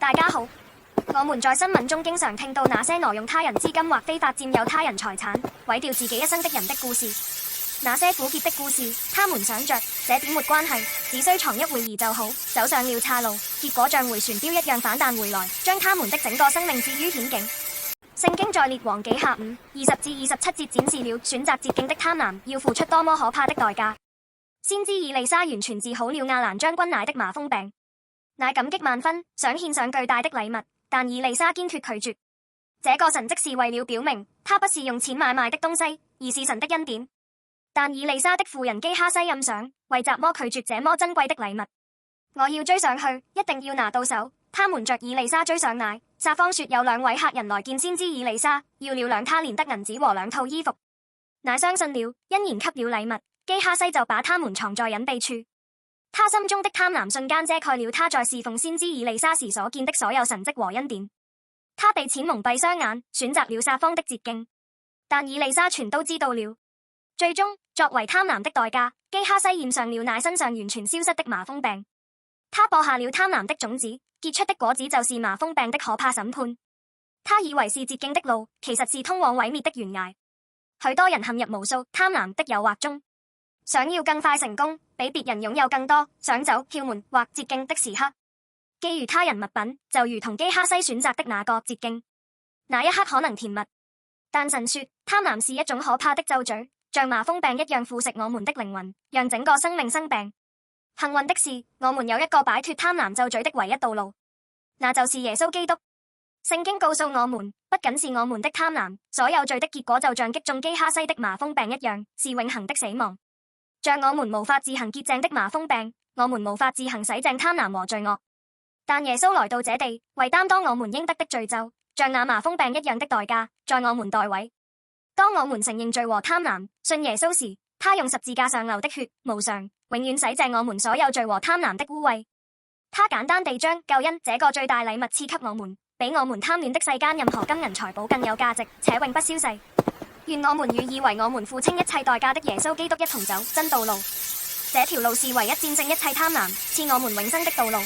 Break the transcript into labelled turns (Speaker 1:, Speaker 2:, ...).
Speaker 1: 大家好，我們在新聞中經常聽到那些挪用他人資金或非法佔有他人財產、毀掉自己一生的人的故事。那些苦澀的故事，他們想着這點沒關係，只需藏一會兒就好。走上了岔路，結果像回旋鏢一樣反彈回來，將他們的整個生命置於險境。聖經在列王紀下5、20至27節展示了選擇捷徑的貪婪要付出多麼可怕的代價。先知以利沙完全治好了亞蘭將軍乃的麻風病，乃感激萬分，想獻上巨大的禮物，但以利沙堅決拒絕。這個神蹟是為了表明，他不是用錢買賣的東西，而是神的恩典。但以利沙的婦人基哈西暗想，為什麼拒絕這麼珍貴的禮物？我要追上去，一定要拿到手。他瞞着以利沙追上乃，撒方說有兩位客人來見先知以利沙，要了2他連得銀子和2套衣服。乃相信了，欣然給了禮物。基哈西就把他們藏在隱秘處，他心中的貪婪瞬間遮蓋了他在侍奉先知以利沙時所見的所有神蹟和恩典。他被錢蒙蔽雙眼，選擇了撒方的捷徑，但以利沙全都知道了。最終，作為貪婪的代價，基哈西染上了乃身上完全消失的麻風病。他播下了貪婪的種子，結出的果子就是麻風病的可怕審判。他以為是捷徑的路，其實是通往毀滅的懸崖。許多人陷入無數貪婪的誘惑中，想要更快成功，比別人擁有更多，想走竅門或捷徑的時刻，覬覦他人物品，就如同基哈西選擇的那個捷徑。那一刻可能甜蜜，但神說貪婪是一種可怕的咒詛，像麻風病一樣腐蝕我們的靈魂，讓整個生命生病。幸運的是，我們有一個擺脫貪婪咒詛的唯一道路，那就是耶穌基督。聖經告訴我們，不僅是我們的貪婪，所有罪的結果就像擊中基哈西的麻風病一樣，是永恆的死亡。像我們無法自行潔淨的麻風病，我們無法自行洗淨貪婪和罪惡。但耶穌來到這地，為擔當我們應得的罪咒，像那麻風病一樣的代價，在我們代位。當我們承認罪和貪婪，信耶穌時，他用十字架上流的血，無償永遠洗淨我們所有罪和貪婪的污穢。他簡單地將救恩這個最大禮物賜給我們，比我們貪戀的世間任何金銀財寶更有價值，且永不消逝。願我們與以為我們付清一切代價的耶穌基督一同走真道路，這條路是唯一戰勝一切貪婪，賜我們永生的道路。